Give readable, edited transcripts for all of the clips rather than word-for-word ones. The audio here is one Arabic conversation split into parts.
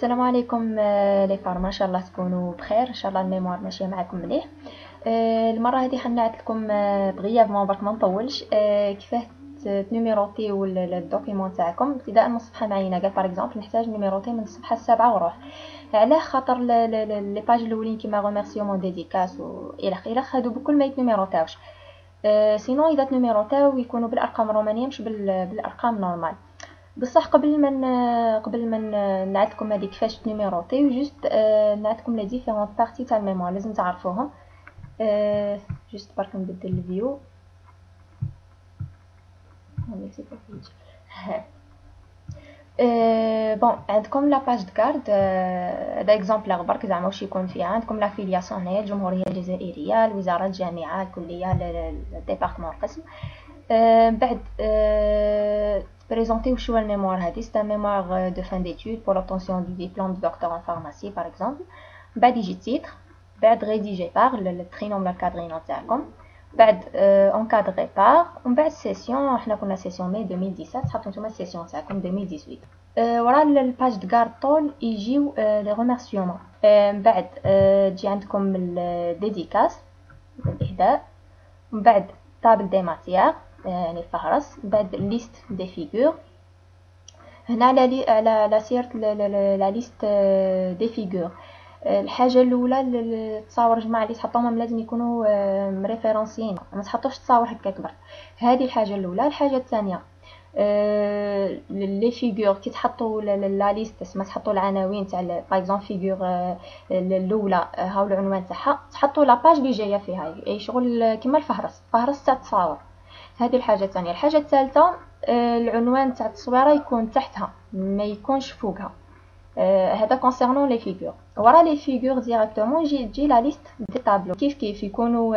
السلام عليكم لي فارما، ان شاء الله تكونوا بخير. ان شاء الله الميموار ماشيه معكم مليح. المره هذه حنعت لكم بغيابمون برك ما نطولش كيفاه تنيميروطيو الدوكيمون تاعكم ابتداء من الصفحه معينه. قال باغ اكزومبل نحتاج نيميروطي من الصفحه 7 وروح. علاه خاطر لي باج الاولين كيما ريميرسيومون ديديكاس والى اخره هادو بكل ما يتنيميروطاوش. سينو اذا تنيميروطاو يكونوا بالارقام الرومانيه مش بالارقام نورمال. بصح قبل ما نعطيكم هذه كيفاش تنيميروطيو جوست نعطيكم لي ديفيرونت بارتي تاع الميموار لازم تعرفوهم. جوست برك نبدل الفيو. بون عندكم لا باج كارد. هذا اكزامبل برك زعما واش يكون فيها. عندكم لا فيلياسيون هنايا الجمهوريه الجزائريه، الوزاره، الجامعه، الكليه، الديبارتمون، القسم. بعد présenter وشو الميموار هذه. c'est un mémoire de fin d'études pour l'obtention du diplôme de docteur en pharmacie par exemple. بعد يجي titre، بعد rédigé par الترينوم الكادرينو تاعكم، بعد encadré par، ومن بعد سيسيون. حنا كنا سيسيون مي 2017 حطوا نتوما السيسيون تاعكم 2018. ورا الباج د كارد طول يجيو لي ريميرسيومون. من بعد تجي عندكم الديديكاس الاهداء، من بعد تابل دي ماتيير يعني الفهرس، بعد ليست دي فيغور. هنا على سيرت لا ليست دي فيغور. الحاجه الاولى التصاور جماعه اللي تحطوهم لازم يكونوا ريفيرونسيين، ما تحطوش تصاور هكاك برك. هذه الحاجه الاولى. الحاجه الثانيه لي فيغور كي تحطوا لا ليست تسمى تحطوا العناوين تاع باغ اكزومبل فيغور الاولى هاو العنوان تاعها، تحطوا لا باج اللي جايه فيها اي شغل كيما الفهرس تاع التصاور. هذه الحاجه الثانيه. الحاجه الثالثه العنوان تاع التصويره يكون تحتها ما يكونش فوقها. هذا كونسيرنون لي فيغور. ورا لي فيغور ديريكتومون تجي لا ليست دي طابلو. كيف يكونوا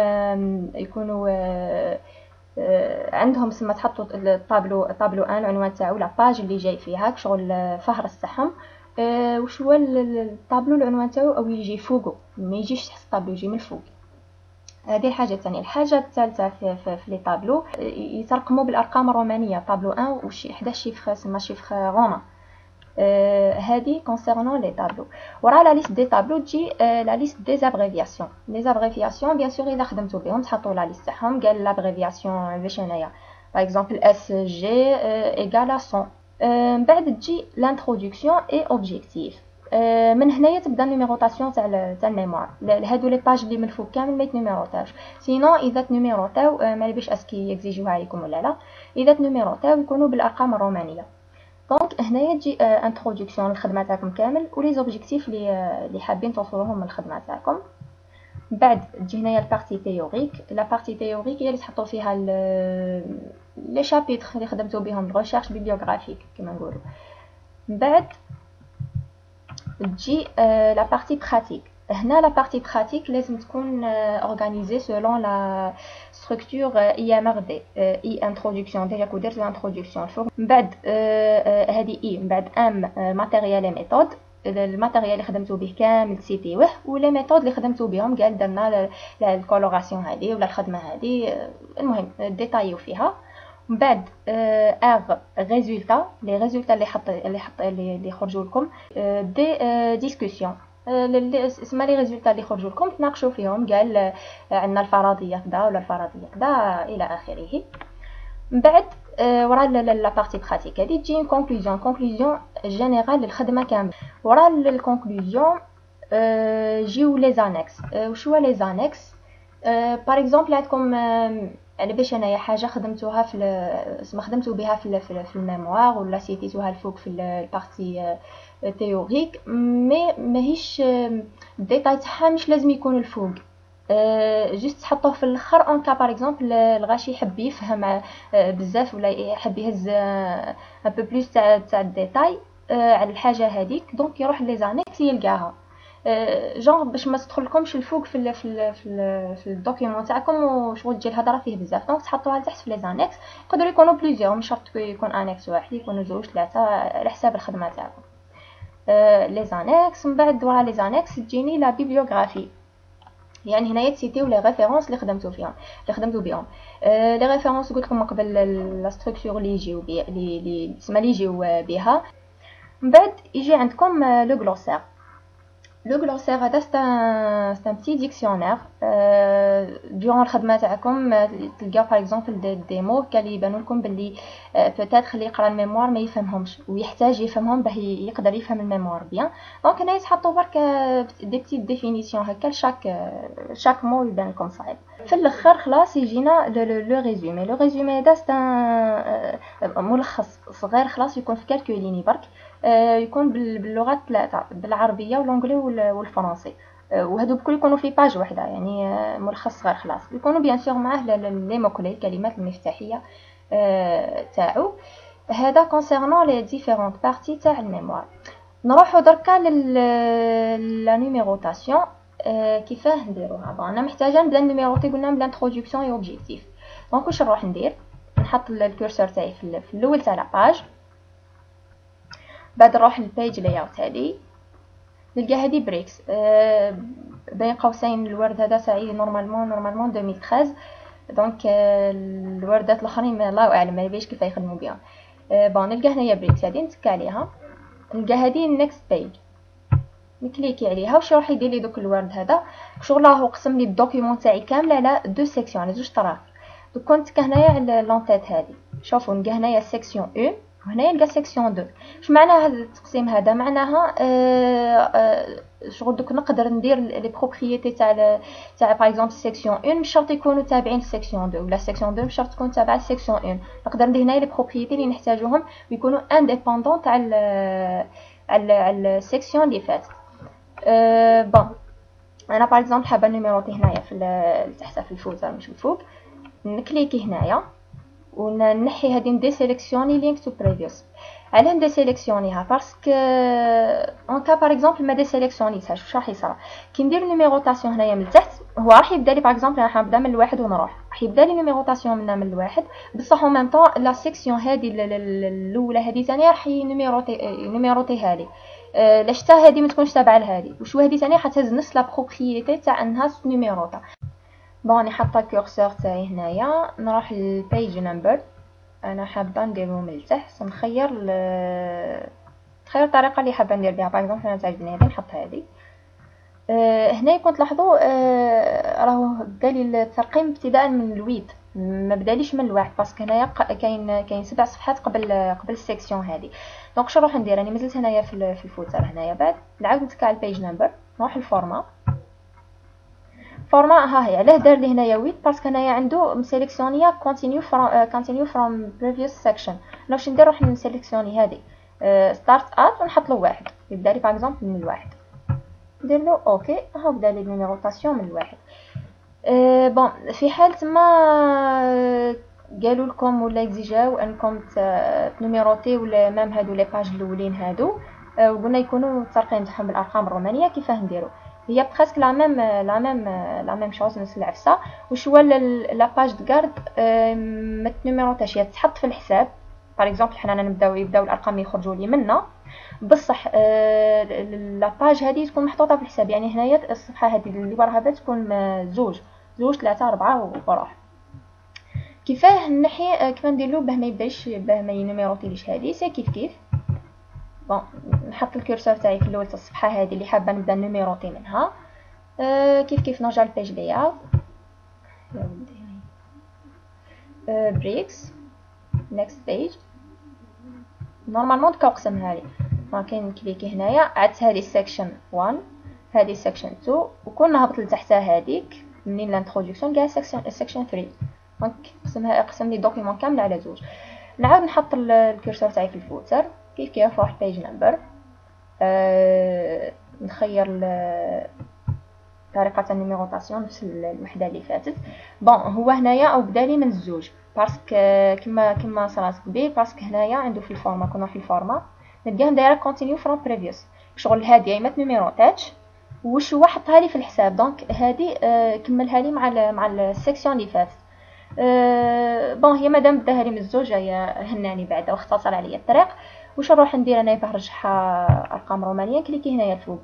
عندهم سما تحطوا طابلو 1 العنوان تاعو لا باج اللي جاي فيها شغل فهرس تاعهم. واش هو الطابلو العنوان تاعو او يجي فوقه، ما يجيش تحت الطابلو يجي من فوق. هذه الحاجه الثانيه. الحاجه الثالثه في لي طابلو يترقموا بالارقام الرومانيه. طابلو 1 وشي 11 شيفر سما شيفر رومان. هذه كونسيرنون لي طابلو. ورا لا ليست دي طابلو تجي لا ليست دي زابريفياسيون. لي زابريفياسيون بيان سور اذا خدمتوا بهم تحطوا لا ليست تاعهم. قال لابريفياسيون باش هنايا باغ اكزومبل اس جي ايغال 100. من بعد تجي لانتروداكسيون اي اوبجيكتيف. من هنايا تبدا النيميروطاسيون تاع الميموار. هادو لي باج اللي من الفوق كامل ما يتنيميروطاوش. سينو اذا تنيميروطاو ما باش اسكي يكزيجيوها عليكم ولا لا. اذا تنيميروطاو يكونوا بالارقام الرومانيه. دونك هنايا تجي انتروداكسيون للخدمه تاعكم كامل ولي زوبجيكتيف اللي حابين توصلوهم من الخدمه تاعكم. بعد تجي هنايا البارتي تيوريك. لا بارتي تيوريك هي اللي تحطوا فيها لي شابيتر اللي خدمتوا بهم ريشيرش بيبليوغرافيك كما نقولوا. بعد تجي لا بارتي براتيك. هنا لا بارتي براتيك لازم تكون اورغانيزي سولون لا ستركتور اي ام ار دي. اي انتروداكسيون ديجا كو درت الانتروداكسيون الفوق. من بعد هذه اي. من بعد ام ماتيريال اي ميثود. الماتيريال اللي خدمتوا به كامل سيتيوه ولي ميثود اللي خدمتوا بهم قال درنا الكولوراسيون هذه ولا الخدمه هذه. المهم ديتايو فيها. من بعد ار ريزولتا. لي ريزولتا اللي خرجوا لكم. دي ديسكوسيون اسمها لي ريزولتا اللي خرجوا لكم تناقشوا فيهم. قال عندنا الفرضيه كذا ولا الفرضيه كذا الى اخره. من بعد ورا لا بارتي براتيك هذه تجي كونكلوزيون جينيرال للخدمه كامل. ورا الكونكلوزيون جيو لي زانكس. وشو لي زانكس؟ باغ اكزومبل عندكم يعني باش انايا حاجه خدمتوها خدمتوا بها في الميموار ولا سيتيتوها الفوق في البارتي تيوريك مي ماهيش الديتاي تاعها مش لازم يكون الفوق. جست تحطوه في الاخر اون كا باغ اكزومبل الغاشي يحب يفهم بزاف ولا يحب يهز ان بو بلوس تاع الديتاي على الحاجه هذيك. دونك يروح لي زانيكس يلقاها جونغ باش ما تدخلكمش الفوق في الدوكيومون تاعكم وشغل تجي الهضره فيه بزاف. دونك تحطوها لتحت في لي زانيكس. يقدروا يكونوا بليزيور مش شرط يكون انيكس واحد، يكونوا زوج ثلاثه على حساب الخدمه تاعكم. لي زانيكس. من بعد ورا لي زانيكس تجيني لا بيبليوغرافي. يعني هنايا تسيتيو لي ريفيرونس اللي خدمتوا بهم. لي ريفيرونس قلت لكم من قبل لا ستركتور اللي يجيو اللي يجيو بها. من بعد يجي عندكم لو غلوسير. لو غلوسير هذا سي ان بتي ديكسيونير. دورون الخدمه تاعكم تلقاو باغ اكزومبل دي مو كاللي يبانوا لكم باللي بوتيتر اللي يقرا الميموار ما يفهمهمش ويحتاج يفهمهم باه يقدر يفهم الميموار بيان. دونك هنا يتحطوا برك دي بتي ديفينيسيون هكا شاك مو يبان لكم صعيب. في الاخر خلاص يجينا لو ريزومي. لو ريزومي هذا سي ملخص صغير خلاص يكون في كالكو ليني برك. يكون باللغات ثلاثه، بالعربيه والانجلي والفرنسي، وهادو بكل يكونوا في باج واحده يعني ملخص صغير خلاص. يكونوا بيان سور معاه لي موكلي الكلمات المفتاحيه تاعو. هذا كونسيرنون لي ديفيرونت بارتي تاع الميموار. نروحو دركا لا نيميروطاسيون. كيفاه نديروها؟ انا محتاجه نبدا نيميروطي قلنا من الانتروداكسيون اي اوبجيكتيف. دونك واش نروح ندير؟ نحط الكورسور تاعي في الاول تاع لاباج، بعد نروح للبيج لايوت هذه نلقى هذه بريكس. بين قوسين الورد هذا تاعي نورمالمون 2013. دونك الوردات الاخرين الله اعلم ما بيش كيف يخدموا بها. بون نلقى هنايا بريكس هذه نتك عليها، نلقى هذه النكست بيج نكليكي عليها. واش راح يدير لي دوك الورد هذا؟ شغل راهو قسم لي الدوكيومون تاعي كامل على دو سيكسيون، على زوج طراف. دوك كنت هنايا على لونطيت هذه، شوفوا نلقى هنايا سيكسيون 1 وهنايا نلقى سيكسيون 2. اش معنى هذا التقسيم هذا؟ معناها شغل دوك نقدر ندير لي بروبريتي تاع باغ اكزومبل سيكسيون 1 مش شرط يكونوا تابعين لسيكسيون 2، ولا سيكسيون 2 مش شرط تكون تابعه لسيكسيون 1. نقدر ندير هنايا لي بروبريتي اللي نحتاجوهم ويكونوا انديبوندون تاع على السيكسيون اللي فاتت. بون انا باغ اكزومبل حابه نيميروطي هنايا في تحت في الفوتر مش الفوق. نكليكي هنايا ونحي هذه ندي سيليكسيوني لينك تو بريفيوس. علاه ندي سيليكسيونيها؟ باسكو اون كا باغ اكزومبل ما دي سيليكسيونيتهاش واش راح يصرى كي ندير نيميروطاسيون هنايا من التحت؟ هو راح يبدا لي باغ اكزومبل انا حنبدا من الواحد ونروح، راح يبدا لي نيميروطاسيون من الواحد، بصح او ميم طون لا سيكسيون هذه الاولى هذه ثاني راح نيميروطيها لي. لاش تا هذه ما تكونش تابعه لهذه، وشو هذه ثاني حتهز نفس لا بروبريتي تاع انها نيميروطا. بون راني حاطه الكورسور تاعي هنايا، نروح للبيج نمبر. انا حابه نديرو من التحت، نخير تخير الطريقه اللي حابه ندير بها. باغ اكزومبل انا تعجبني هذه نحط هذه. هنا يكون تلاحظوا راهو بدالي الترقيم ابتداء من الويد، ما بداليش من الواحد باسكو هنايا كاين 7 صفحات قبل السيكسيون هذه. دونك شنو نروح ندير؟ راني مازلت هنايا في الفوتر هنايا، بعد نعاود نتك على البيج نمبر، نروح الفورما. فورما ها هي علاه دار لي هنايا 8 باسكو هنايا عنده مسيليكسيونيه كونتينيو فروم بريفيوس سيكشن. انا واش ندير؟ نروح نسيليكسيوني هذه ستارت ات ونحط له واحد، يبدا لي باغ اكزومبل من الواحد، ندير له اوكي. ها بدا لي نيميروطاسيون من الواحد. بون في حال ما قالوا لكم ولا اكزيجاو انكم تنيميروطي ولا مام هادو لي باج الاولين هادو وقلنا يكونوا الترقيم تاعهم بالارقام الرومانيه، كيفاه نديرو؟ هي بريسك لا ميم شوز نفس العفسه. واش هو لا باج د كارد ما تنيميروطاش، هي تحط في الحساب. باغ اكزومبل حنا يبداو الارقام يخرجوا لي منا، بصح لا باج هذه تكون محطوطه في الحساب. يعني هنايا الصفحه هذه اللي وراها تكون زوج 3 4 وروح. كيفاه نحي كيفاه نديرلو باه ما يبداش باه ما ينيميروطيليش هذه؟ سي كيف بون نحط الكورسور تاعي في الاول تاع الصفحه هذه اللي حابه نبدا نيميروطي منها. كيف نرجع للبيج لايوت يا ولدي، بريكس نيكست بيج. نورمالمون كنقسمها لي، كاين كليكي هنايا عدت هذه سيكشن 1 هذه سيكشن 2 وكون نهبط لتحتها هذيك منين لانتروداكسيون كاع سيكشن 3. دونك قسم لي دوكيومون كامل على زوج. نعاود نحط الكورسور تاعي في الفوتر كيف نروح بيج نمبر، نخير طريقه النيميروطاسيون نفس الوحده اللي فاتت. بون هو هنايا او بدالي من الزوج باسكو كما صرات قبيل، باسكو هنايا عنده في الفورما كنا في الفورما نلقاهم دايره كونتينيو فروم بريفيوس. شغل هذه ما تنيميروطاتش واش هو حطها لي في الحساب، دونك هذه كملها لي مع السيكسيون اللي فاتت. بون هي مادام بداها لي من الزوج هي هناني بعدا واختصر عليا الطريق. واش نروح ندير انا باه نرجعها ارقام رومانيه؟ كليكي هنايا الفوق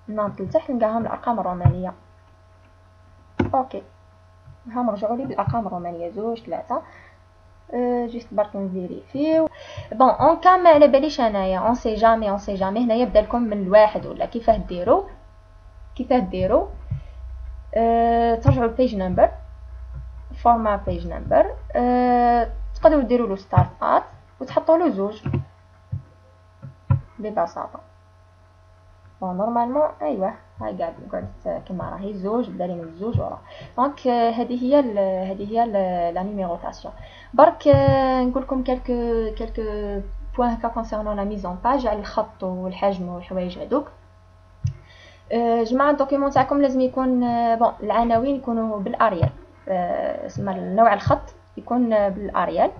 ناض لتحت نلقاهم الارقام الرومانيه. اوكي ها رجعوا لي بالارقام الرومانيه 2 3. جوست برك نفيريفيو. بون اون كان ما على باليش انايا، اون سي جامي اون سي جامي، هنايا يبدا لكم من الواحد ولا كيفاه ديروا ترجعوا البيج نمبر، فورما بيج نمبر، تقدروا ديروا له ستارت ات وتحطوا له زوج ببساطه. بون نورمالمون ايوه هاي قعدت كما راهي زوج، بدا لي من الزوج ورا. دونك هذه هي لا نيميروتاسيون. برك نقول لكم كلكو بوين هكا كونسيرنون لا ميزون باج على الخط والحجم والحوايج هذوك. جماعه الدوكيمون تاعكم لازم يكون بون العناوين يكونوا بالاريال، اسمها نوع الخط يكون بالاريال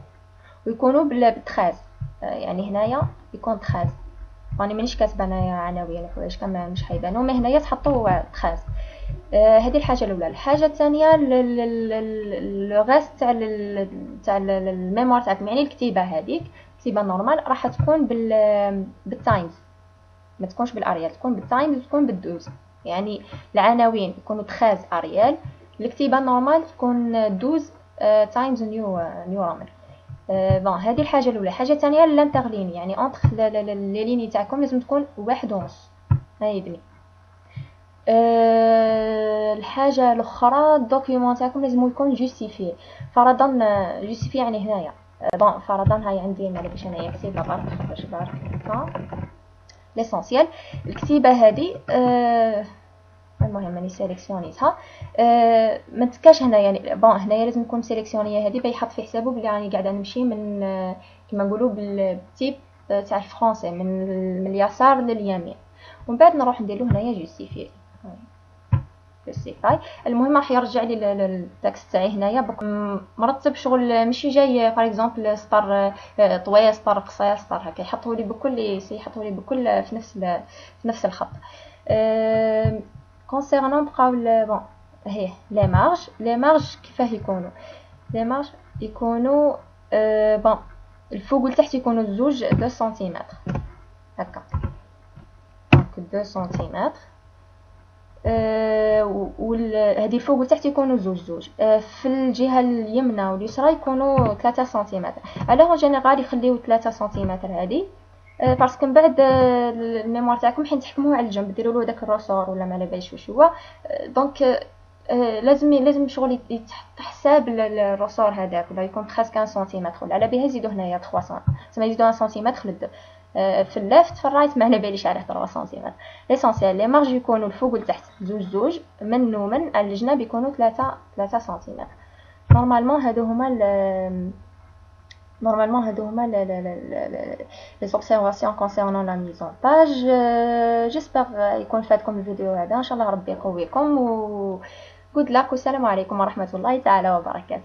ويكونوا بالتخاز، يعني هنايا يكون تخاز. راني مانيش كاتبه انايا عناوين وحوايج كما مش حيبانوا، مي هنايا تحطوا تخاز. هذه الحاجه الاولى. الحاجه الثانيه لو غاست تاع الميموار تاعكم، يعني الكتيبه هذيك كتيبه نورمال راح تكون بالتايمز، ما تكونش بالاريال، تكون بالتايمز وتكون بالدوز. يعني العناوين يكونوا تخاز اريال، الكتيبه نورمال تكون دوز تايمز نيو رومان. بون هذه الحاجه الاولى. الحاجه الثانيه لانترلين، يعني اونتر لي ليني تاعكم لازم تكون 1.5. هاي بني. الحاجه الاخرى الدوكيومون تاعكم لازم يكون جوستيفي. فرضا جوستيفي يعني هنايا بون فرضا هاي عندي مالا باش انايا كتيبه برك باش برك هكا ليسونسيال. الكتيبه هذه المهم راني سيليكسيونيتها، ما تكاش هنا يعني بون هنايا لازم نكون سيليكسيونيه هذه بيحط في حسابه بلي راني قاعده نمشي من كما نقولوا بالتيب تاع الفرونسي من اليسار لليمين، ومن بعد نروح ندير له هنايا جوستيفي. جوستيفاي المهم راح يرجع لي التكست تاعي هنايا مرتب، شغل ماشي جاي باغ اكزومبل سطر طويل سطر قصير سطر هكا، يحطوا لي بكل في نفس الخط. كونسيرنون بقاو بون هي لي مارج كيفاه يكونوا لي مارج يكونوا بون الفوق والتحت يكونوا زوج 2 سنتيمتر هكا، دونك 2 سنتيمتر. هذه الفوق والتحت يكونوا زوج. في الجهه اليمنى واليسرى يكونوا 3 سنتيمتر. الوغ جينيرال يخليو 3 سنتيمتر هذه باسكو من بعد الميموار تاعكم حين تحكموه على الجنب ديروا له داك الرسور ولا ما على باليش واش هو، دونك لازم شغل يتحط حساب الرسور هذاك، ولا يكون 15 سنتيمتر ولا على بها يزيدوا هنايا 3 سم تما يزيدوا 1 سنتيمتر في الليفت في الرايت ما على باليش على 3 سنتيمتر. ليسونسيال لي مارج يكونوا الفوق والتحت زوج من ومن الجناب يكونوا 3 سنتيمتر. نورمالمون هادو هما les observations concernant la mise en page. j'espère يكون فاتكم الفيديو هذا، ان شاء الله ربي يقويكم و good luck والسلام عليكم ورحمة الله تعالى وبركاته.